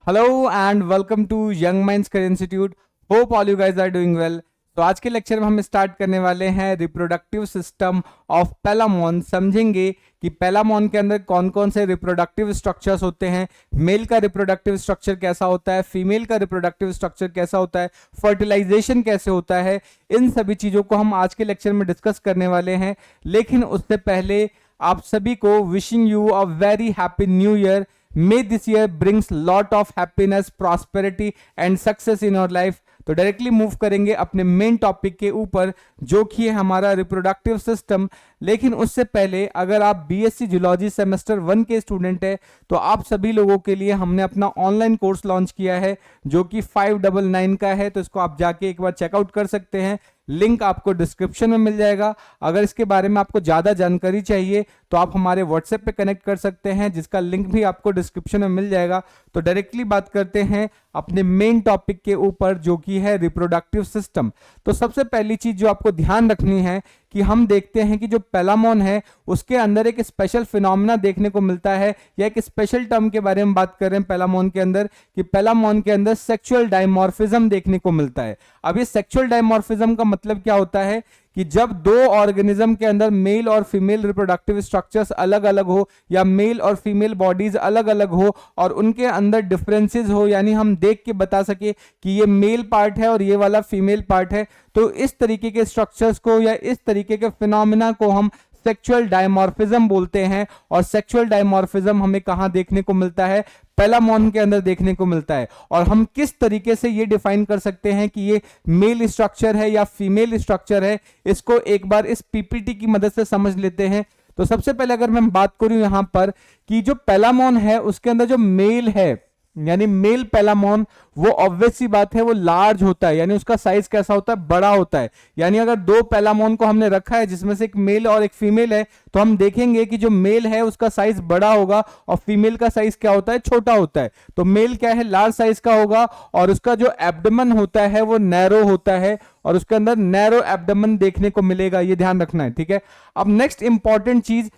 Hello and welcome to young minds career institute. Hope all you guys are doing well. तो आज के lecture में हम start करने वाले हैं रिप्रोडक्टिव सिस्टम ऑफ पेलामोन। समझेंगे कि पेलामोन के अंदर कौन कौन से रिप्रोडक्टिव स्ट्रक्चर्स होते हैं, मेल का रिप्रोडक्टिव स्ट्रक्चर कैसा होता है, फीमेल का रिप्रोडक्टिव स्ट्रक्चर कैसा होता है, फर्टिलाइजेशन कैसे होता है। इन सभी चीज़ों को हम आज के लेक्चर में डिस्कस करने वाले हैं। लेकिन उससे पहले आप सभी को wishing you a very happy new year. May this year brings lot of happiness, prosperity and success in your life। तो डायरेक्टली मूव करेंगे अपने मेन टॉपिक के ऊपर, जो कि है हमारा रिप्रोडक्टिव सिस्टम। लेकिन उससे पहले अगर आप बीएससी जूलॉजी सेमेस्टर 1 के स्टूडेंट है तो आप सभी लोगों के लिए हमने अपना ऑनलाइन कोर्स लॉन्च किया है जो कि 599 का है। तो इसको आप जाके एक बार चेकआउट कर सकते हैं, लिंक आपको डिस्क्रिप्शन में मिल जाएगा। अगर इसके बारे में आपको ज़्यादा जानकारी चाहिए तो आप हमारे व्हाट्सएप पे कनेक्ट कर सकते हैं, जिसका लिंक भी आपको डिस्क्रिप्शन में मिल जाएगा। तो डायरेक्टली बात करते हैं अपने मेन टॉपिक के ऊपर, जो कि है रिप्रोडक्टिव सिस्टम। तो सबसे पहली चीज जो आपको ध्यान रखनी है कि हम देखते हैं कि जो पेलामोन है उसके अंदर एक स्पेशल फिनोमेना देखने को मिलता है, या एक स्पेशल टर्म के बारे में बात कर रहे हैं पेलामोन के अंदर, कि पेलामोन के अंदर सेक्सुअल डायमॉर्फिज्म देखने को मिलता है। अब ये सेक्सुअल डायमॉर्फिज्म का मतलब क्या होता है कि जब दो ऑर्गेनिज्म के अंदर मेल और फीमेल रिप्रोडक्टिव स्ट्रक्चर्स अलग अलग हो, या मेल और फीमेल बॉडीज अलग अलग हो और उनके अंदर डिफरेंसेस हो, यानी हम देख के बता सके कि ये मेल पार्ट है और ये वाला फीमेल पार्ट है, तो इस तरीके के स्ट्रक्चर्स को या इस तरीके के फिनोमेना को हम सेक्सुअल डायमॉर्फिज्म बोलते हैं। और सेक्सुअल डायमॉर्फिज्म हमें कहां देखने को मिलता है? पेलामोन के अंदर देखने को मिलता है। और हम किस तरीके से ये डिफाइन कर सकते हैं कि ये मेल स्ट्रक्चर है या फीमेल स्ट्रक्चर है, इसको एक बार इस पीपीटी की मदद से समझ लेते हैं। तो सबसे पहले अगर मैं बात करूं यहां पर कि जो पेलामोन है उसके अंदर जो मेल है, यानी मेल पेलामोन, वो ऑब्वियस सी बात है वो लार्ज होता है, यानी उसका साइज कैसा होता है? बड़ा होता है। यानी अगर दो पेलामोन को हमने रखा है जिसमें से एक मेल और एक फीमेल है, तो हम देखेंगे कि जो मेल है उसका साइज बड़ा होगा और फीमेल का साइज क्या होता है? छोटा होता है। तो मेल क्या है? लार्ज साइज का होगा, और उसका जो एब्डोमेन होता है वो नैरो होता है, और उसके अंदर नैरो एब्डोमेन देखने को मिलेगा। ये ध्यान रखना है, ठीक है। अब नेक्स्ट इंपॉर्टेंट चीज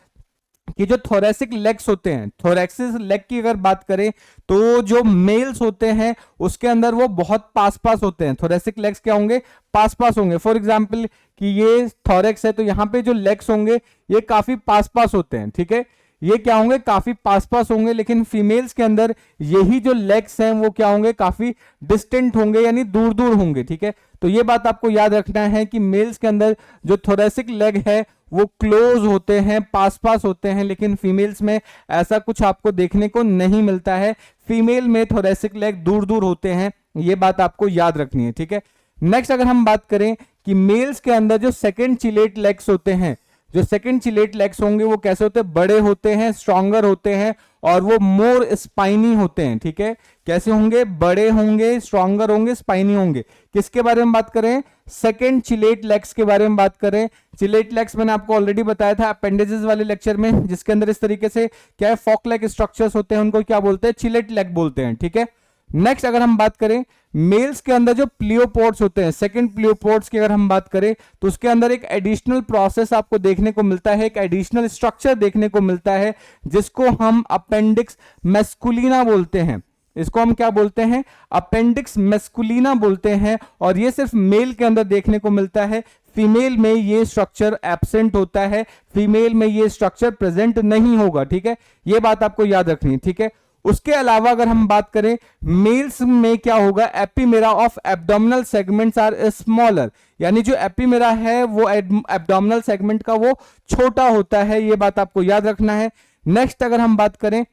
कि जो थोरेसिक लेग्स होते हैं, थोरेसिक लेग की अगर बात करें तो जो मेल्स होते हैं उसके अंदर वो बहुत पास पास होते हैं। थोरेसिक लेग्स क्या होंगे? पास पास होंगे। फॉर एग्जांपल कि ये थोरेक्स है तो यहाँ पे जो लेग्स होंगे ये काफी पास पास होते हैं, ठीक है। ये क्या होंगे? काफी पास पास होंगे। लेकिन फीमेल्स के अंदर यही जो लेग्स हैं वो क्या होंगे? काफी डिस्टेंट होंगे, यानी दूर दूर होंगे, ठीक है। तो ये बात आपको याद रखना है कि मेल्स के अंदर जो थोरेसिक लेग है वो क्लोज होते हैं, पास पास होते हैं, लेकिन फीमेल्स में ऐसा कुछ आपको देखने को नहीं मिलता है। फीमेल में थोरेसिक लेग दूर दूर होते हैं, ये बात आपको याद रखनी है, ठीक है। नेक्स्ट अगर हम बात करें कि मेल्स के अंदर जो सेकंड चिलेट लेग्स होते हैं, जो सेकंड चिलेट लेग्स होंगे वो कैसे होते हैं? बड़े होते हैं, स्ट्रॉन्गर होते हैं, और वो मोर स्पाइनी होते हैं, ठीक है। कैसे होंगे? बड़े होंगे, स्ट्रॉन्गर होंगे, स्पाइनी होंगे। किसके बारे में बात करें? सेकंड चिलेट लेग्स के बारे में बात करें। चिलेट लेग्स मैंने आपको ऑलरेडी बताया था अपेंडेजेस वाले लेक्चर में, जिसके अंदर इस तरीके से क्या है, फॉक लेग स्ट्रक्चर्स होते हैं, उनको क्या बोलते हैं? चिलेट लेग बोलते हैं, ठीक है। नेक्स्ट अगर हम बात करें मेल्स के अंदर जो प्लियोपोड्स होते हैं, सेकंड प्लियोपोड्स की अगर हम बात करें तो उसके अंदर एक एडिशनल प्रोसेस आपको देखने को मिलता है, एक एडिशनल स्ट्रक्चर देखने को मिलता है, जिसको हम अपेंडिक्स मैस्कुलिना बोलते हैं। इसको हम क्या बोलते हैं? अपेंडिक्स मैस्कुलिना बोलते हैं। और ये सिर्फ मेल के अंदर देखने को मिलता है, फीमेल में ये स्ट्रक्चर एब्सेंट होता है, फीमेल में ये स्ट्रक्चर प्रेजेंट नहीं होगा, ठीक है। ये बात आपको याद रखनी है, ठीक है। उसके अलावा अगर हम बात करें मेल्स में क्या होगा? Epimera of abdominal segments are smaller, यानी जो एपिमेरा है वो एब्डोमिनल सेगमेंट का वो छोटा होता है, ये बात आपको याद रखना है। नेक्स्ट अगर हम बात करें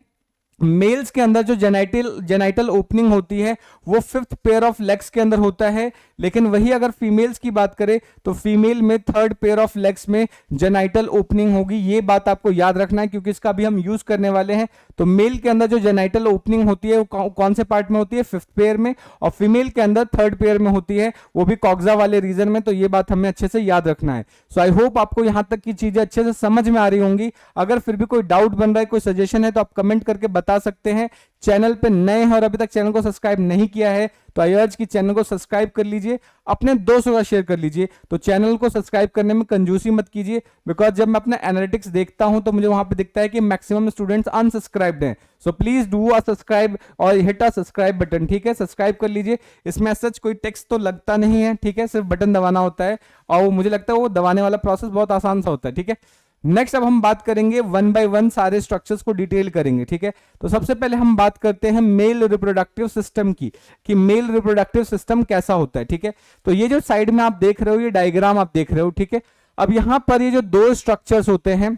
मेल्स के अंदर जो जेनाइटल ओपनिंग होती है वो 5th पेयर ऑफ लेग्स के अंदर होता है, लेकिन वही अगर फीमेल्स की बात करें तो फीमेल में 3rd पेयर ऑफ लेग्स में जेनाइटल ओपनिंग होगी। ये बात आपको याद रखना है क्योंकि इसका भी हम यूज करने वाले हैं। तो मेल के अंदर जो जेनाइटल ओपनिंग होती है वो कौन से पार्ट में होती है? 5th पेयर में, और फीमेल के अंदर 3rd पेयर में होती है, वो भी कॉक्सा वाले रीजन में। तो ये बात हमें अच्छे से याद रखना है। सो आई होप आपको यहाँ तक की चीजें अच्छे से समझ में आ रही होंगी। अगर फिर भी कोई डाउट बन रहा है, कोई सजेशन है, तो आप कमेंट करके बता सकते हैं। चैनल पे नए हैं और अभी तक चैनल को सब्सक्राइब नहीं किया है तो आई अर्ज की चैनल को सब्सक्राइब कर लीजिए, अपने दोस्तों का शेयर कर लीजिए। तो चैनल को सब्सक्राइब करने में कंजूसी मत कीजिए, बिकॉज जब मैं अपना एनालिटिक्स देखता हूं तो मुझे वहां पे दिखता है कि मैक्सिमम स्टूडेंट्स अनसब्सक्राइब्ड हैं। So please do a subscribe और हिट अ सब्सक्राइब बटन, ठीक है। सब्सक्राइब कर लीजिए, इसमें सच कोई टेक्स्ट तो लगता नहीं है, ठीक है, सिर्फ बटन दबाना होता है और मुझे लगता है वो दबाने वाला प्रोसेस बहुत आसान सा होता है, ठीक है। नेक्स्ट अब हम बात करेंगे वन बाय वन सारे स्ट्रक्चर्स को डिटेल करेंगे, ठीक है। तो सबसे पहले हम बात करते हैं मेल रिप्रोडक्टिव सिस्टम की, कि मेल रिप्रोडक्टिव सिस्टम कैसा होता है, ठीक है। तो ये जो साइड में आप देख रहे हो, ये डायग्राम आप देख रहे हो, ठीक है। अब यहां पर ये जो दो स्ट्रक्चर्स होते हैं,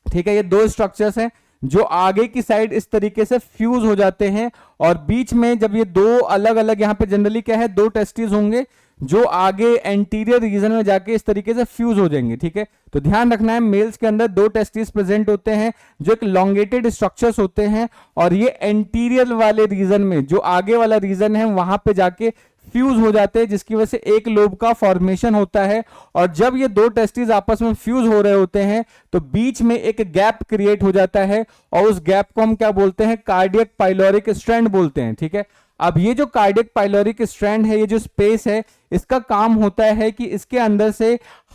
ठीक है, ये दो स्ट्रक्चर्स हैं जो आगे की साइड इस तरीके से फ्यूज हो जाते हैं और बीच में जब ये दो अलग अलग, यहां पे जनरली क्या है, दो टेस्टिस होंगे जो आगे एंटीरियर रीजन में जाके इस तरीके से फ्यूज हो जाएंगे, ठीक है। तो ध्यान रखना है, मेल्स के अंदर दो टेस्टिस प्रेजेंट होते हैं जो एक लॉन्गेटेड स्ट्रक्चर्स होते हैं और ये एंटीरियर वाले रीजन में, जो आगे वाला रीजन है, वहां पे जाके फ्यूज हो जाते हैं, जिसकी वजह से एक लोब का फॉर्मेशन होता है। और जब ये दो टेस्टिस आपस में फ्यूज हो रहे होते हैं तो बीच में एक गैप क्रिएट हो जाता है और उस गैप को हम क्या बोलते हैं, कार्डियक पाइलोरिक स्ट्रैंड बोलते हैं, ठीक है। अब ये जो कार्डियक पाइलोरिक स्ट्रैंड है, ये जो स्पेस है, इसका काम होता है कि इसके अंदर से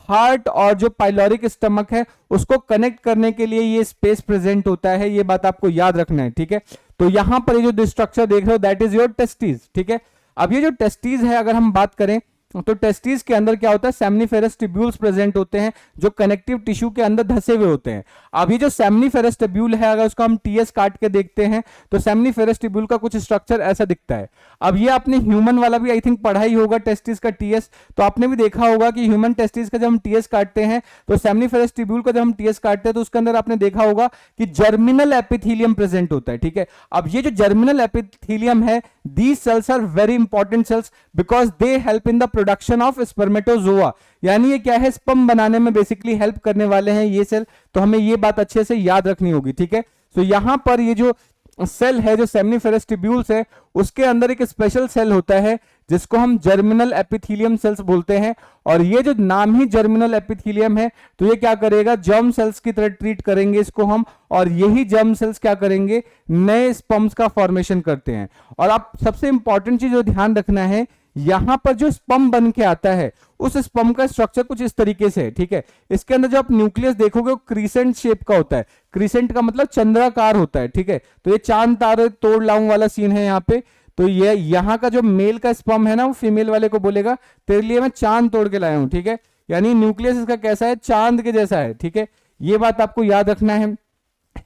हार्ट और जो पाइलोरिक स्टमक है उसको कनेक्ट करने के लिए ये स्पेस प्रेजेंट होता है। ये बात आपको याद रखना है, ठीक है। तो यहां पर ये जो स्ट्रक्चर देख रहे हो, दैट इज योर टेस्टिस, ठीक है। अब ये जो टेस्टिस है, अगर हम बात करें तो टेस्टिस के अंदर क्या होता है, सेमनीफेरस ट्यूब्यूल्स प्रेजेंट होते हैं जो कनेक्टिव टिश्यू के अंदर धसे हुए होते हैं। अब ये जो सेमनीफेरस ट्यूब्यूल है, अगर उसको हम टीएस काट के देखते हैं तो सेमनीफेरस ट्यूब्यूल का कुछ स्ट्रक्चर ऐसा दिखता है। अब ये आपने ह्यूमन वाला भी आई थिंक पढ़ा ही होगा, टेस्टिस का टीएस, तो आपने भी देखा होगा कि ह्यूमन टेस्टिस का जब हम टीएस काटते हैं तो सेमनीफेरस ट्यूब्यूल का जब हम टीएस काटते हैं तो उसके अंदर आपने देखा होगा कि जर्मिनल एपिथेलियम प्रेजेंट होता है, ठीक है। अब ये जो जर्मिनल एपिथेलियम है, these cells are very important cells because they help in the production of spermatozoa, यानी ये क्या है, स्पर्म बनाने में बेसिकली हेल्प करने वाले हैं ये सेल। तो हमें ये बात अच्छे से याद रखनी होगी, ठीक है। तो यहां पर ये जो सेल है, जो सेमनीफेरस ट्यूब्यूल्स है, उसके अंदर एक स्पेशल सेल होता है जिसको हम जर्मिनल एपिथेलियम सेल्स बोलते हैं। और ये जो नाम ही जर्मिनल एपिथेलियम है, तो ये क्या करेगा, जर्म सेल्स की तरह ट्रीट करेंगे इसको हम, और यही जर्म सेल्स क्या करेंगे, नए स्पर्म्स का फॉर्मेशन करते हैं। और आप सबसे इंपॉर्टेंट चीज जो ध्यान रखना है, यहां पर जो स्पर्म बन के आता है उस स्पर्म का स्ट्रक्चर कुछ इस तरीके से है, ठीक है। इसके अंदर जो आप न्यूक्लियस देखोगे वो क्रीसेंट शेप का होता है, क्रीसेंट का मतलब चंद्राकार होता है, ठीक है। तो ये चांद तारे तोड़ लाऊं वाला सीन है यहाँ पे। तो ये यहाँ का जो मेल का स्पर्म है ना, वो फीमेल वाले को बोलेगा तेरे लिए मैं चांद तोड़ के लाया हूं, ठीक है। यानी न्यूक्लियस इसका कैसा है, चांद के जैसा है, ठीक है। ये बात आपको याद रखना है।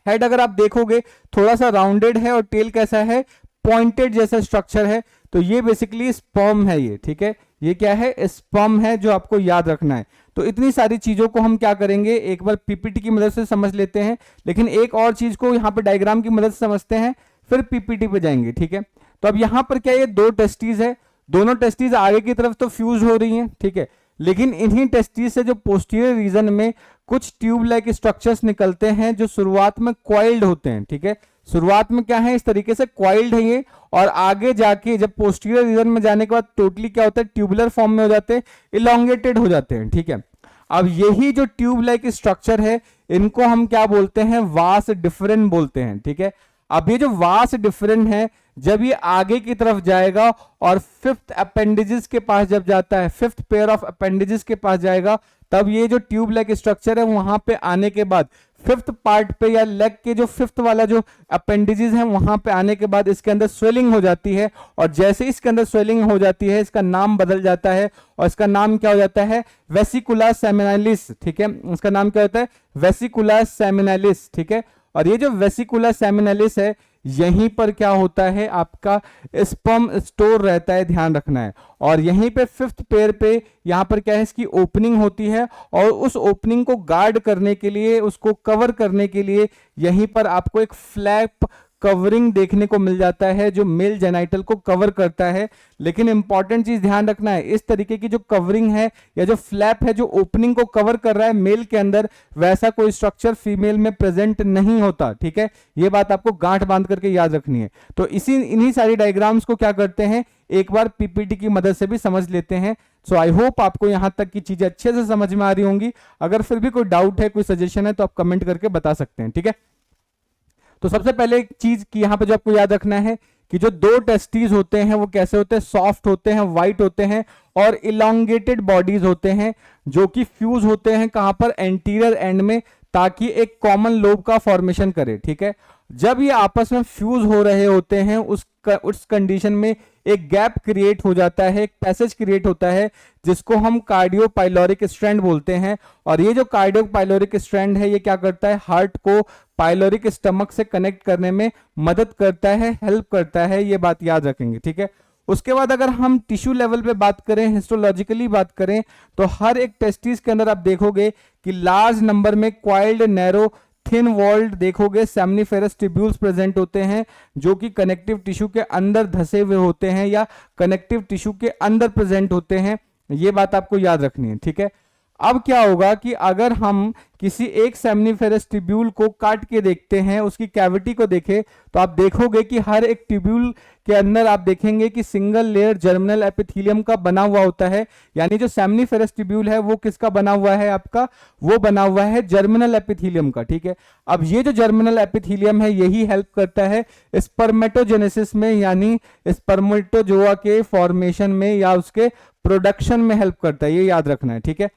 हेड अगर आप देखोगे थोड़ा सा राउंडेड है और टेल कैसा है, पॉइंटेड जैसा स्ट्रक्चर है। तो ये बेसिकली स्पर्म है ये, ठीक है। ये क्या है, स्पर्म है, जो आपको याद रखना है। तो इतनी सारी चीजों को हम क्या करेंगे, एक बार पीपीटी की मदद से समझ लेते हैं, लेकिन एक और चीज को यहाँ पे डायग्राम की मदद से समझते हैं, फिर पीपीटी पे जाएंगे, ठीक है। तो अब यहाँ पर क्या, ये दो टेस्टिस है, दोनों टेस्टिस आगे की तरफ तो फ्यूज हो रही हैं, ठीक है। लेकिन इन्हीं टेस्टिस से जो पोस्टीरियर रीजन में कुछ ट्यूब लाइक स्ट्रक्चर्स निकलते हैं जो शुरुआत में क्वाइल्ड होते हैं, ठीक है। शुरुआत में क्या है, इस तरीके से क्वाइल्ड है ये, और आगे जाके जब पोस्टीरियर रीजन में जाने के बाद टोटली क्या होता है, ट्यूबुलर फॉर्म में हो जाते हैं, इलोंगेटेड हो जाते हैं, ठीक है। अब यही जो ट्यूब लाइक स्ट्रक्चर है, इनको हम क्या बोलते हैं, वास डिफरेंट बोलते हैं, ठीक है। अब ये जो वास डिफरेंट है, जब ये आगे की तरफ जाएगा और फिफ्थ अपेंडेजेस के पास जब जाता है, फिफ्थ पेयर ऑफ अपेंडेजेस के पास जाएगा, तब ये जो ट्यूब लाइक स्ट्रक्चर है वहां पे आने के बाद फिफ्थ पार्ट पे या लेग के जो फिफ्थ वाला जो अपेंडेजेस है वहां पे आने के बाद इसके अंदर स्वेलिंग हो जाती है। और जैसे इसके अंदर स्वेलिंग हो जाती है, इसका नाम बदल जाता है और इसका नाम क्या हो जाता है, वेसिकुला सेमिनालिस, ठीक है। इसका नाम क्या होता है, वेसिकुला सेमिनालिस, ठीक है। और ये जो वेसिकुला सेमिनालिस है, यहीं पर क्या होता है, आपका स्पर्म स्टोर रहता है, ध्यान रखना है। और यहीं पे फिफ्थ पेयर पे यहां पर क्या है, इसकी ओपनिंग होती है, और उस ओपनिंग को गार्ड करने के लिए, उसको कवर करने के लिए यहीं पर आपको एक फ्लैप कवरिंग देखने को मिल जाता है जो मेल जेनाइटल को कवर करता है। लेकिन इंपॉर्टेंट चीज ध्यान रखना है, इस तरीके की जो कवरिंग है या जो फ्लैप है जो ओपनिंग को कवर कर रहा है मेल के अंदर, वैसा कोई स्ट्रक्चर फीमेल में प्रेजेंट नहीं होता, ठीक है। ये बात आपको गांठ बांध करके याद रखनी है। तो इन्हीं सारी डायग्राम्स को क्या करते हैं, एक बार पीपीटी की मदद से भी समझ लेते हैं। सो आई होप आपको यहां तक की चीजें अच्छे से समझ में आ रही होंगी। अगर फिर भी कोई डाउट है, कोई सजेशन है, तो आप कमेंट करके बता सकते हैं, ठीक है। तो सबसे पहले एक चीज की यहाँ पे जो आपको याद रखना है कि जो दो टेस्टीज होते हैं वो कैसे होते हैं, सॉफ्ट होते हैं, वाइट होते हैं और इलोंगेटेड बॉडीज होते हैं, जो कि फ्यूज होते हैं कहां पर, एंटीरियर एंड में, ताकि एक कॉमन लोब का फॉर्मेशन करे। ठीक है, जब ये आपस में फ्यूज हो रहे होते हैं उस कंडीशन में एक गैप क्रिएट हो जाता है, एक पैसेज क्रिएट होता है, जिसको हम कार्डियोपाइलोरिक स्ट्रैंड बोलते हैं। और ये जो कार्डियोपाइलोरिक स्ट्रैंड है ये क्या करता है, हार्ट को पाइलोरिक स्टमक से कनेक्ट करने में मदद करता है, हेल्प करता है, ये बात याद रखेंगे। ठीक है, उसके बाद अगर हम टिश्यू लेवल पे बात करें, हिस्टोलॉजिकली बात करें, तो हर एक टेस्टिस के अंदर आप देखोगे कि लार्ज नंबर में क्वाइल्ड, नैरो, थिन वॉल्ड देखोगे सेमनीफेरस ट्यूब्यूल्स प्रेजेंट होते हैं, जो कि कनेक्टिव टिश्यू के अंदर धसे हुए होते हैं या कनेक्टिव टिश्यू के अंदर प्रेजेंट होते हैं। ये बात आपको याद रखनी है। ठीक है, अब क्या होगा कि अगर हम किसी एक सेमनीफेरस ट्यूब्यूल को काट के देखते हैं, उसकी कैविटी को देखें, तो आप देखोगे कि हर एक ट्यूब्यूल के अंदर आप देखेंगे कि सिंगल लेयर जर्मिनल एपिथेलियम का बना हुआ होता है। यानी जो सेमनीफेरस ट्यूब्यूल है वो किसका बना हुआ है आपका, वो बना हुआ है जर्मिनल एपिथेलियम का। ठीक है, अब ये जो जर्मिनल एपिथेलियम है यही हेल्प करता है स्पर्मेटोजेनेसिस में, यानी स्पर्मेटोजोआ के फॉर्मेशन में या उसके प्रोडक्शन में हेल्प करता है, ये याद रखना है। ठीक है,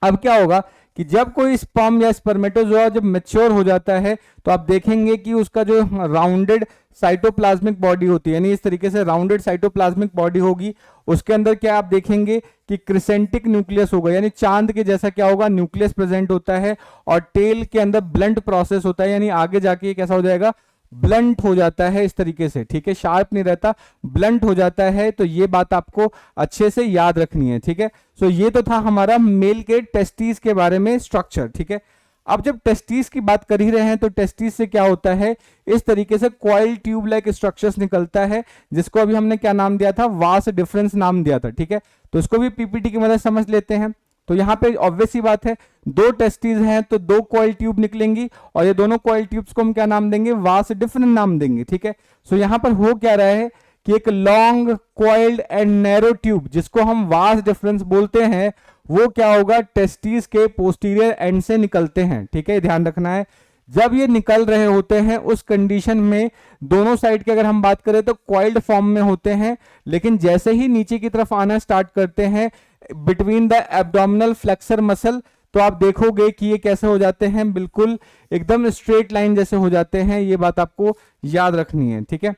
अब क्या होगा कि जब कोई स्पर्म या स्पर्मेटोजोआ जब मैच्योर हो जाता है तो आप देखेंगे कि उसका जो राउंडेड साइटोप्लाज्मिक बॉडी होती है, यानी इस तरीके से राउंडेड साइटोप्लाज्मिक बॉडी होगी, उसके अंदर क्या आप देखेंगे कि क्रिसेंटिक न्यूक्लियस होगा, यानी चांद के जैसा क्या होगा, न्यूक्लियस प्रेजेंट होता है, और टेल के अंदर ब्लंट प्रोसेस होता है, यानी आगे जाके कैसा हो जाएगा, ब्लंट हो जाता है इस तरीके से। ठीक है, शार्प नहीं रहता, ब्लंट हो जाता है। तो ये बात आपको अच्छे से याद रखनी है। ठीक है, सो ये तो था हमारा मेल के टेस्टिस के बारे में स्ट्रक्चर। ठीक है, अब जब टेस्टिस की बात कर ही रहे हैं तो टेस्टिस से क्या होता है, इस तरीके से कॉइल ट्यूब लाइक स्ट्रक्चर्स निकलता है, जिसको अभी हमने क्या नाम दिया था, वास डिफरेंस नाम दिया था। ठीक है, तो इसको भी पीपीटी की मदद समझ लेते हैं। तो यहाँ पे ऑब्वियस ही बात है, दो टेस्टिस हैं तो दो कॉइल ट्यूब निकलेंगी, और ये दोनों कॉइल ट्यूब्स को हम क्या नाम देंगे, वास डिफरेंट नाम देंगे। ठीक है, सो यहाँ पर हो क्या रहा है कि एक long coiled and narrow tube, जिसको हम वास डिफरेंस बोलते हैं, वो क्या होगा, टेस्टिस के पोस्टीरियर एंड से निकलते हैं। ठीक है, ध्यान रखना है, जब ये निकल रहे होते हैं उस कंडीशन में दोनों साइड की अगर हम बात करें तो कॉइल्ड फॉर्म में होते हैं, लेकिन जैसे ही नीचे की तरफ आना स्टार्ट करते हैं between the abdominal flexor muscle, तो आप देखोगे कि ये कैसे हो जाते हैं, बिल्कुल एकदम स्ट्रेट लाइन जैसे हो जाते हैं। ये बात आपको याद रखनी है। ठीक है,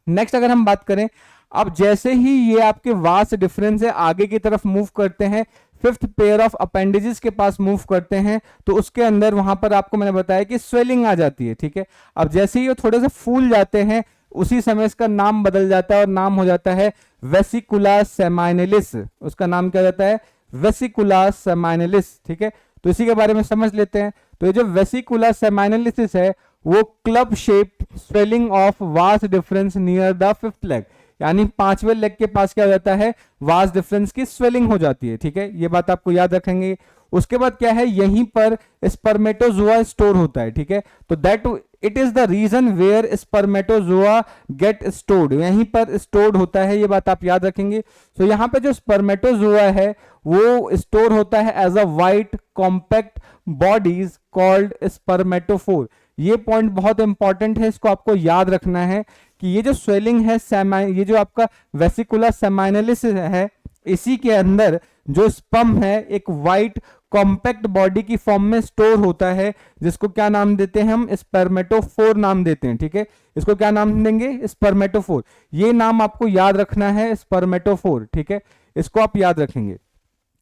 नेक्स्ट अगर हम बात करें, अब जैसे ही ये आपके वास डिफरेंस है आगे की तरफ मूव करते हैं, फिफ्थ पेयर ऑफ अपेंडेजेस के पास मूव करते हैं, तो उसके अंदर वहां पर आपको मैंने बताया कि स्वेलिंग आ जाती है। ठीक है, अब जैसे ही वो थोड़े से फूल जाते हैं उसी समय इसका नाम बदल जाता है और नाम हो जाता है वेसिकुला सेमाइनलिस। उसका नाम क्या जाता है, वेसिकुला सेमाइनलिस। ठीक है, तो इसी के बारे में समझ लेते हैं। तो ये जो वेसिकुला सेमाइनलिस है वो club shape swelling of vas deferens near the fifth leg, यानी पांचवें लेग के पास क्या हो जाता है, वास डिफरेंस की स्वेलिंग हो जाती है। ठीक है, ये बात आपको याद रखेंगे। उसके बाद क्या है, यहीं पर स्पर्मेटोजोआ स्टोर होता है। ठीक है, तो that it is the region where spermatozoa get stored, यहीं पर स्टोर्ड होता है, ये बात आप याद रखेंगे। तो यहाँ पे जो स्पर्मेटोजोआ है वो स्टोर होता है as a white compact bodies called spermatophore. ये पॉइंट बहुत इंपॉर्टेंट है, इसको आपको याद रखना है कि ये जो स्वेलिंग है, ये जो आपका वेसिकुला सेमाइनलिस है, इसी के अंदर जो स्पर्म है एक वाइट कॉम्पैक्ट बॉडी की फॉर्म में स्टोर होता है, जिसको क्या नाम देते हैं हम, स्पर्मेटोफोर नाम देते हैं। ठीक है, इसको क्या नाम देंगे, स्पर्मेटोफोर। ये नाम आपको याद रखना है, स्पर्मेटोफोर। ठीक है, इसको आप याद रखेंगे।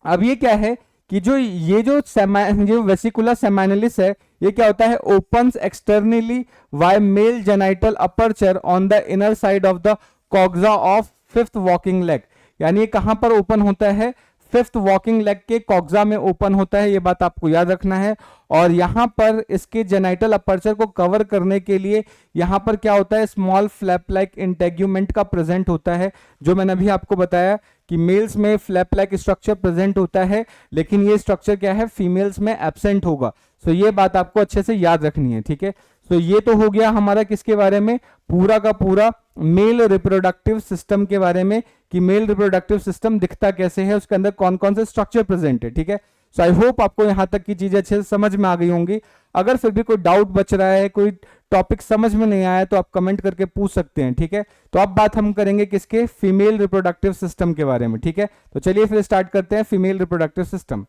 अब ये क्या है कि जो वेसिकुला सेमाइनलिस है ये क्या होता है, opens externally by male genital aperture on the inner side of the coxa of fifth walking leg, यानी ये कहां पर ओपन होता है, फिफ्थ वॉकिंग लेग के कॉक्सा में ओपन होता है, ये बात आपको याद रखना है। और यहां पर इसके जेनाइटल अपर्चर को कवर करने के लिए यहां पर क्या होता है, स्मॉल फ्लैप लाइक इंटेग्यूमेंट का प्रेजेंट होता है, जो मैंने अभी आपको बताया कि मेल्स में फ्लैप लाइक स्ट्रक्चर प्रेजेंट होता है, लेकिन ये स्ट्रक्चर क्या है, फीमेल्स में एब्सेंट होगा। सो ये बात आपको अच्छे से याद रखनी है। ठीक है, सो ये तो हो गया हमारा किसके बारे में, पूरा का पूरा मेल रिप्रोडक्टिव सिस्टम के बारे में, कि मेल रिप्रोडक्टिव सिस्टम दिखता कैसे है, उसके अंदर कौन कौन से स्ट्रक्चर प्रेजेंट है। ठीक है, सो आई होप आपको यहां तक की चीजें अच्छे से समझ में आ गई होंगी। अगर फिर भी कोई डाउट बच रहा है, कोई टॉपिक समझ में नहीं आया, तो आप कमेंट करके पूछ सकते हैं, ठीक है। तो अब बात हम करेंगे किसके, फीमेल रिप्रोडक्टिव सिस्टम के बारे में, ठीक है। तो चलिए फिर स्टार्ट करते हैं फीमेल रिप्रोडक्टिव सिस्टम।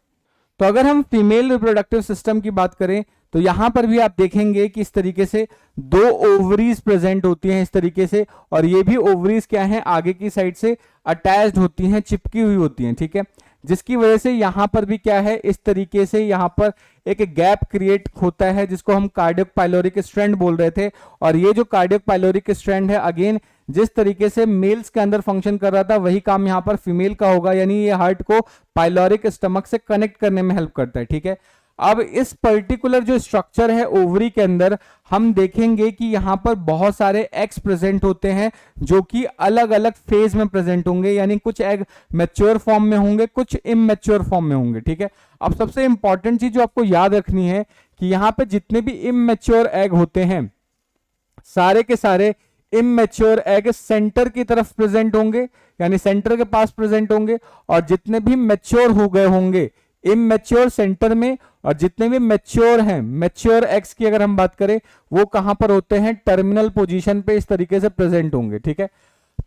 तो अगर हम फीमेल रिप्रोडक्टिव सिस्टम की बात करें तो यहां पर भी आप देखेंगे कि इस तरीके से दो ओवरीज प्रेजेंट होती हैं इस तरीके से, और ये भी ओवरीज क्या हैं, आगे की साइड से अटैच्ड होती हैं, चिपकी हुई होती हैं, ठीक है। जिसकी वजह से यहां पर भी क्या है, इस तरीके से यहां पर एक गैप क्रिएट होता है जिसको हम कार्डियक पाइलोरिक स्ट्रैंड बोल रहे थे। और ये जो कार्डियक पाइलोरिक स्ट्रैंड है, अगेन जिस तरीके से मेल्स के अंदर फंक्शन कर रहा था वही काम यहां पर फीमेल का होगा, यानी ये हार्ट को पाइलोरिक स्टमक से कनेक्ट करने में हेल्प करता है, ठीक है। अब इस पर्टिकुलर जो स्ट्रक्चर है ओवरी के अंदर, हम देखेंगे कि यहां पर बहुत सारे एग्स प्रेजेंट होते हैं जो कि अलग अलग फेज में प्रेजेंट होंगे, यानी कुछ एग मैच्योर फॉर्म में होंगे, कुछ इमैच्योर फॉर्म में होंगे, ठीक है। अब सबसे इंपॉर्टेंट चीज जो आपको याद रखनी है कि यहां पे जितने भी इमैच्योर एग होते हैं, सारे के सारे इमैच्योर एग सेंटर की तरफ प्रेजेंट होंगे, यानी सेंटर के पास प्रेजेंट होंगे, और जितने भी मैच्योर हो गए होंगे इमैच्योर सेंटर में, और जितने भी मैच्योर हैं, मैच्योर एग्स की अगर हम बात करें, वो कहां पर होते हैं, टर्मिनल पोजीशन पे इस तरीके से प्रेजेंट होंगे, ठीक है।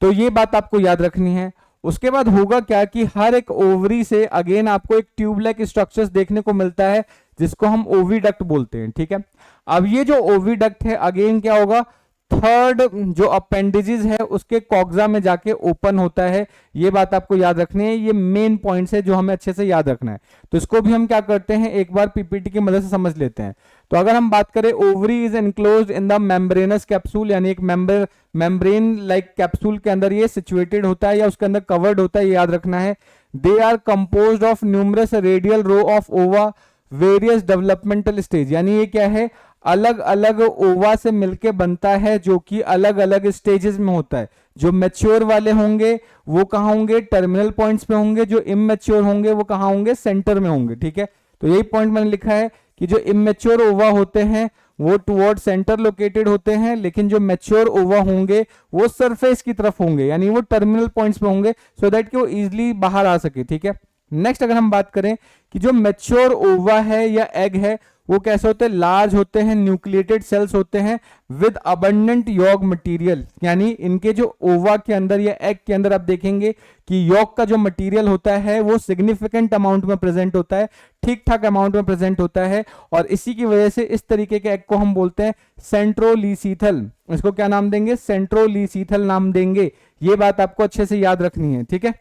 तो ये बात आपको याद रखनी है। उसके बाद होगा क्या कि हर एक ओवरी से अगेन आपको एक ट्यूब-लाइक स्ट्रक्चर्स देखने को मिलता है जिसको हम ओविडक्ट बोलते हैं, ठीक है। अब ये जो ओविडक्ट है, अगेन क्या होगा, थर्ड जो अपेंडिजेस है उसके कॉक्सा में जाके ओपन होता है। ये बात आपको याद रखनी है, ये मेन पॉइंट्स है जो हमें अच्छे से याद रखना है। तो इसको भी हम क्या करते हैं, एक बार पीपीटी की मदद से समझ लेते हैं। तो अगर हम बात करें, ovary is enclosed in the membranes capsule, यानी एक मेम्ब्रेन लाइक कैप्सूल के अंदर ये सिचुएटेड होता है या उसके अंदर कवर्ड होता है, ये याद रखना है। They are composed of numerous radial row of ova various developmental stage, यानी ये क्या है, अलग अलग ओवा से मिलके बनता है जो कि अलग अलग स्टेजेस में होता है। जो मैच्योर वाले होंगे वो कहाँ होंगे, टर्मिनल पॉइंट्स पे होंगे, जो इमैच्योर होंगे वो कहाँ होंगे, सेंटर में होंगे, ठीक है। तो यही पॉइंट मैंने लिखा है कि जो इमैच्योर ओवा होते हैं वो टुवर्ड सेंटर लोकेटेड होते हैं, लेकिन जो मैच्योर ओवा होंगे वो सरफेस की तरफ होंगे, यानी वो टर्मिनल पॉइंट्स पे होंगे, सो दैट कि वो इजिली बाहर आ सके, ठीक है। नेक्स्ट अगर हम बात करें कि जो मैच्योर ओवा है या एग है वो कैसे होते हैं, लार्ज होते हैं, न्यूक्लिएटेड सेल्स होते हैं विद अबंडेंट यॉग मटेरियल, यानी इनके जो ओवा के अंदर या एग के अंदर आप देखेंगे कि यॉग का जो मटेरियल होता है वो सिग्निफिकेंट अमाउंट में प्रेजेंट होता है, ठीक ठाक अमाउंट में प्रेजेंट होता है, और इसी की वजह से इस तरीके के एग को हम बोलते हैं सेंट्रोलीसीथल। इसको क्या नाम देंगे, सेंट्रोलीसीथल नाम देंगे। ये बात आपको अच्छे से याद रखनी है, ठीक है।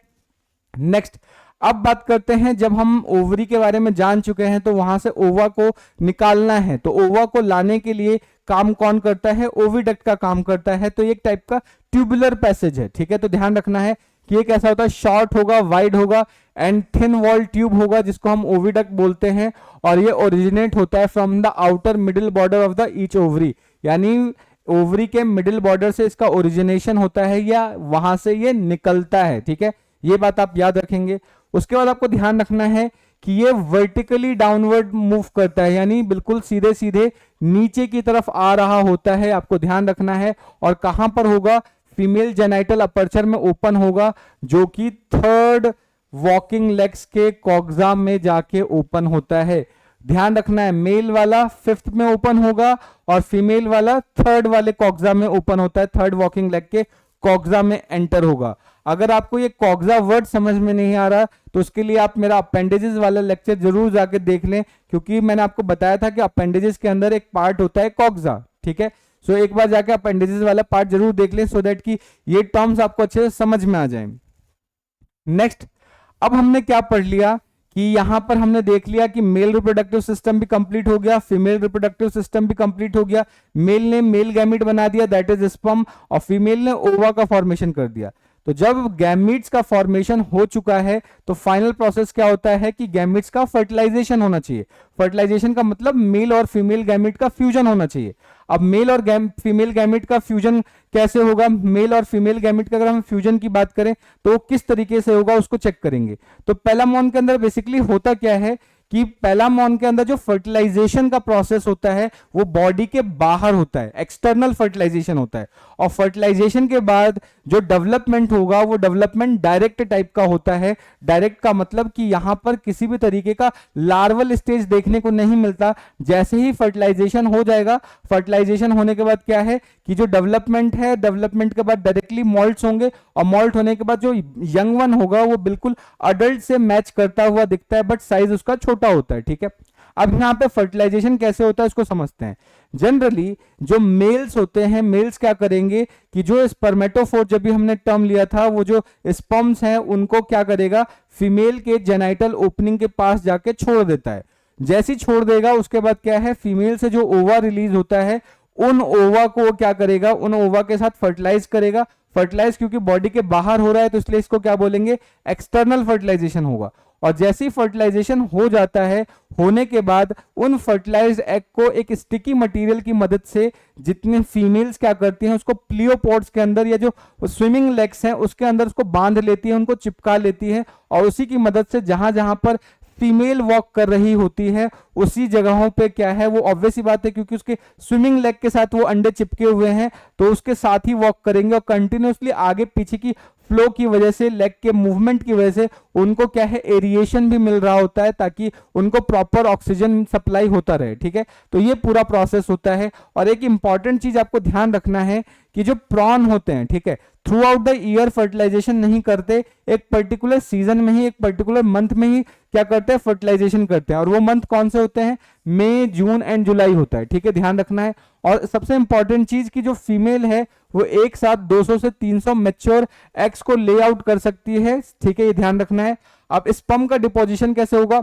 नेक्स्ट अब बात करते हैं, जब हम ओवरी के बारे में जान चुके हैं तो वहां से ओवा को निकालना है, तो ओवा को लाने के लिए काम कौन करता है, ओविडक्ट का काम करता है। तो एक टाइप का ट्यूबुलर पैसेज है, ठीक है। तो ध्यान रखना है कि ये कैसा होता है, शॉर्ट होगा, वाइड होगा एंड थिन वॉल ट्यूब होगा जिसको हम ओविडक्ट बोलते हैं, और ये ओरिजिनेट होता है from the outer middle border of the each ovary, यानी ओवरी के मिडिल बॉर्डर से इसका ओरिजिनेशन होता है या वहां से ये निकलता है, ठीक है। ये बात आप याद रखेंगे। उसके बाद आपको ध्यान रखना है कि ये वर्टिकली डाउनवर्ड मूव करता है, यानी बिल्कुल सीधे सीधे नीचे की तरफ आ रहा होता है, आपको ध्यान रखना है। और कहां पर होगा, फीमेल जेनाइटल अपर्चर में ओपन होगा, जो कि थर्ड वॉकिंग लेग्स के कॉक्सा में जाके ओपन होता है। ध्यान रखना है, मेल वाला फिफ्थ में ओपन होगा और फीमेल वाला थर्ड वाले कॉक्सा में ओपन होता है, थर्ड वॉकिंग लेग के कॉक्सा में एंटर होगा। अगर आपको ये कॉक्सा वर्ड समझ में नहीं आ रहा तो उसके लिए आप मेरा अपेंडेजेस वाला लेक्चर जरूर जाके देख लें, क्योंकि मैंने आपको बताया था कि अपेंडेजेस के अंदर एक पार्ट होता है कॉक्सा, ठीक है। सो एक बार जाके अपेंडेजेस वाला पार्ट जरूर देख लें, सो दैट कि ये टर्म्स आपको अच्छे से समझ में आ जाए। नेक्स्ट, अब हमने क्या पढ़ लिया कि यहां पर हमने देख लिया कि मेल रिप्रोडक्टिव सिस्टम भी कंप्लीट हो गया, फीमेल रिप्रोडक्टिव सिस्टम भी कंप्लीट हो गया। मेल ने मेल गैमीट बना दिया, दैट इज स्पर्म, और फीमेल ने ओवा का फॉर्मेशन कर दिया। तो जब गैमीट्स का फॉर्मेशन हो चुका है तो फाइनल प्रोसेस क्या होता है कि गैमीट्स का फर्टिलाइजेशन होना चाहिए। फर्टिलाइजेशन का मतलब मेल और फीमेल गैमीट का फ्यूजन होना चाहिए। अब मेल और फीमेल गैमीट का फ्यूजन कैसे होगा, मेल और फीमेल गैमीट का अगर हम फ्यूजन की बात करें तो किस तरीके से होगा उसको चेक करेंगे। तो पेलामोन के अंदर बेसिकली होता क्या है कि पेलामोन के अंदर जो फर्टिलाइजेशन का प्रोसेस होता है वो बॉडी के बाहर होता है, एक्सटर्नल फर्टिलाइजेशन होता है। और फर्टिलाइजेशन के बाद जो डेवलपमेंट होगा वो डेवलपमेंट डायरेक्ट टाइप का होता है। डायरेक्ट का मतलब कि यहां पर किसी भी तरीके का लार्वल स्टेज देखने को नहीं मिलता। जैसे ही फर्टिलाइजेशन हो जाएगा, फर्टिलाइजेशन होने के बाद क्या है कि जो डेवलपमेंट है, डेवलपमेंट के बाद डायरेक्टली मॉल्ट्स होंगे, और मॉल्ट होने के बाद जो यंग वन होगा वो बिल्कुल अडल्ट से मैच करता हुआ दिखता है, बट साइज उसका छोटा होता है। ठीक है, अब यहां पे फर्टिलाइजेशन कैसे होता है इसको समझते हैं। जनरली जो मेल्स होते हैं, मेल्स क्या करेंगे कि जो स्पर्मेटोफोर, जब भी हमने टर्म लिया था, वो जो स्पर्म्स हैं उनको क्या करेगा, फीमेल के जेनाइटल ओपनिंग के पास जाके छोड़ देता है। जैसे ही छोड़ देगा उसके बाद क्या है, फीमेल से जो ओवा रिलीज होता है, उन ओवा को क्या करेगा, उन ओवा के साथ फर्टिलाइज करेगा। फर्टिलाइज क्योंकि बॉडी के बाहर हो रहा है तो इसलिए इसको क्या बोलेंगे, एक्सटर्नल फर्टिलाइजेशन होगा। और जैसे ही फर्टिलाइजेशन हो जाता है, होने के बाद उन फर्टिलाइज्ड एग को एक स्टिकी मटेरियल की मदद से जितने फीमेल्स क्या करती हैं उसको प्लियोपोड्स के अंदर या जो स्विमिंग लेग्स हैं उसके अंदर उसको बांध लेती है, उनको चिपका लेती है, और उसी की मदद से जहां जहां पर फीमेल वॉक कर रही होती है उसी जगहों पे क्या है, वो ऑब्वियस ही बात है क्योंकि उसके स्विमिंग लेग के साथ वो अंडे चिपके हुए हैं तो उसके साथ ही वॉक करेंगे, और कंटिन्यूसली आगे पीछे की फ्लो की वजह से, लेग के मूवमेंट की वजह से उनको क्या है, एरिएशन भी मिल रहा होता है ताकि उनको प्रॉपर ऑक्सीजन सप्लाई होता रहे। ठीक है, तो ये पूरा प्रोसेस होता है। और एक इंपॉर्टेंट चीज आपको ध्यान रखना है कि जो प्रॉन होते हैं, ठीक है, throughout the year fertilisation नहीं करते, एक पर्टिकुलर सीजन में ही, एक पर्टिकुलर मंथ में ही क्या करते हैं, फर्टिलाइजेशन करते हैं। और वो मंथ कौन से होते हैं, मई, जून एंड जुलाई होता है। ठीक है, ध्यान रखना है। और सबसे इंपॉर्टेंट चीज कि जो फीमेल है वो एक साथ 200 से 300 मैच्योर एग्स को ले आउट कर सकती है। ठीक है, ये ध्यान रखना है। अब स्पर्म का डिपोजिशन कैसे होगा,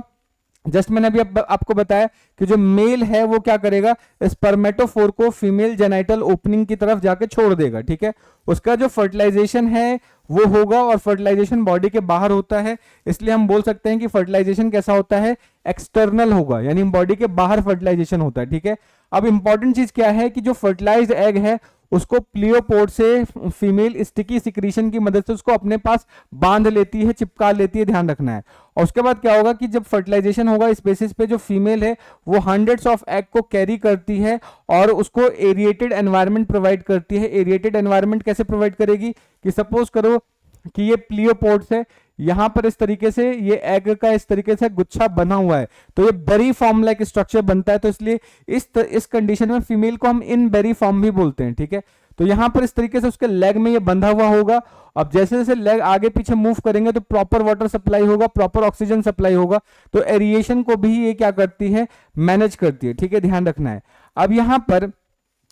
जस्ट मैंने अभी आपको बताया कि जो मेल है वो क्या करेगा, स्पर्मेटोफोर को फीमेल जेनाइटल ओपनिंग की तरफ जाके छोड़ देगा। ठीक है, उसका जो फर्टिलाइजेशन है वो होगा, और फर्टिलाइजेशन बॉडी के बाहर होता है, इसलिए हम बोल सकते हैं कि फर्टिलाइजेशन कैसा होता है, एक्सटर्नल होगा, यानी बॉडी के बाहर फर्टिलाइजेशन होता है। ठीक है, अब इंपॉर्टेंट चीज क्या है कि जो फर्टिलाइज्ड एग है उसको प्लियोपोड से फीमेल स्टिकी सिक्रीशन की मदद से उसको अपने पास बांध लेती है, चिपका लेती है, ध्यान रखना है। और उसके बाद क्या होगा कि जब फर्टिलाइजेशन होगा इस बेसिस पे जो फीमेल है वो हंड्रेड्स ऑफ एग को कैरी करती है और उसको एरिएटेड एनवायरनमेंट प्रोवाइड करती है। एरिएटेड एनवायरनमेंट कैसे प्रोवाइड करेगी कि सपोज करो कि ये प्लियोपोड्स है, यहां पर इस तरीके से ये एग का इस तरीके से गुच्छा बना हुआ है तो ये बेरी फॉर्म लाइक स्ट्रक्चर बनता है, तो इसलिए इस कंडीशन में फीमेल को हम इन बेरी फॉर्म भी बोलते हैं। ठीक है, तो यहां पर इस तरीके से उसके लेग में ये बंधा हुआ होगा। अब जैसे जैसे लेग आगे पीछे मूव करेंगे तो प्रॉपर वाटर सप्लाई होगा, प्रॉपर ऑक्सीजन सप्लाई होगा, तो एरिएशन को भी ये क्या करती है, मैनेज करती है। ठीक है, ध्यान रखना है। अब यहां पर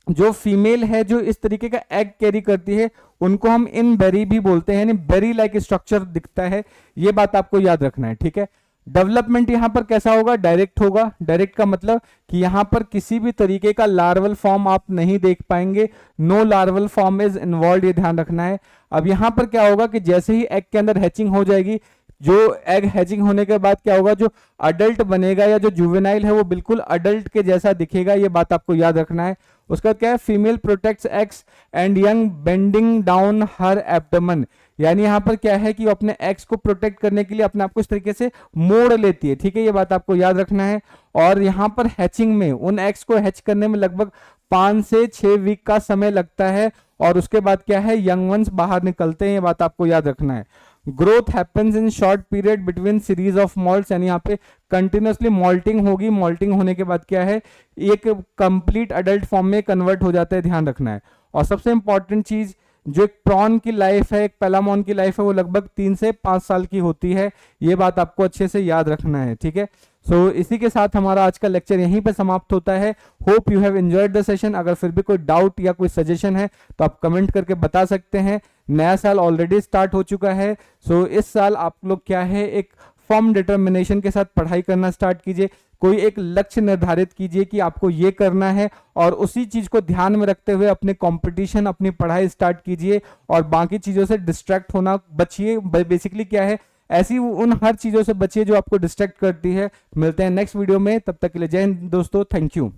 जो फीमेल है जो इस तरीके का एग कैरी करती है उनको हम इन बेरी भी बोलते हैं, यानी बेरी लाइक स्ट्रक्चर दिखता है, ये बात आपको याद रखना है। ठीक है, डेवलपमेंट यहां पर कैसा होगा, डायरेक्ट होगा। डायरेक्ट का मतलब कि यहां पर किसी भी तरीके का लार्वल फॉर्म आप नहीं देख पाएंगे, no larval form is involve, ये ध्यान रखना है। अब यहां पर क्या होगा कि जैसे ही एग के अंदर हैचिंग हो जाएगी, जो एग हैचिंग होने के बाद क्या होगा, जो अडल्ट बनेगा या जो जुवेनाइल है वो बिल्कुल अडल्ट के जैसा दिखेगा, ये बात आपको याद रखना है। उसका क्या है, female protects eggs and young bending down her abdomen, यानी यहां पर क्या है कि वो अपने एग्स को प्रोटेक्ट करने के लिए अपने आप को इस तरीके से मोड़ लेती है। ठीक है, ये बात आपको याद रखना है। और यहां पर हैचिंग में उन एग्स को हैच करने में लगभग 5 से 6 वीक का समय लगता है, और उसके बाद क्या है, यंग वंस बाहर निकलते हैं, ये बात आपको याद रखना है। Growth happens in short period between series of malts, यानी यहाँ पे कंटिन्यूसली मॉल्टिंग होगी, मॉल्टिंग होने के बाद क्या है, एक कंप्लीट अडल्ट फॉर्म में कन्वर्ट हो जाता है, ध्यान रखना है। और सबसे इंपॉर्टेंट चीज, जो एक प्रॉन की लाइफ है, एक पेलामोन की लाइफ है, वो लगभग 3 से 5 साल की होती है, ये बात आपको अच्छे से याद रखना है। ठीक है, सो इसी के साथ हमारा आज का लेक्चर यहीं पे समाप्त होता है। Hope you have enjoyed the session. अगर फिर भी कोई डाउट या कोई सजेशन है तो आप कमेंट करके बता सकते हैं। नया साल ऑलरेडी स्टार्ट हो चुका है, सो इस साल आप लोग क्या है, एक फर्म डिटर्मिनेशन के साथ पढ़ाई करना स्टार्ट कीजिए। कोई एक लक्ष्य निर्धारित कीजिए कि आपको ये करना है, और उसी चीज को ध्यान में रखते हुए अपने कंपटीशन, अपनी पढ़ाई स्टार्ट कीजिए, और बाकी चीजों से डिस्ट्रैक्ट होना बचिए। बेसिकली क्या है, ऐसी उन हर चीजों से बचिए जो आपको डिस्ट्रैक्ट करती है। मिलते हैं नेक्स्ट वीडियो में, तब तक के लिए जय हिंद दोस्तों, थैंक यू।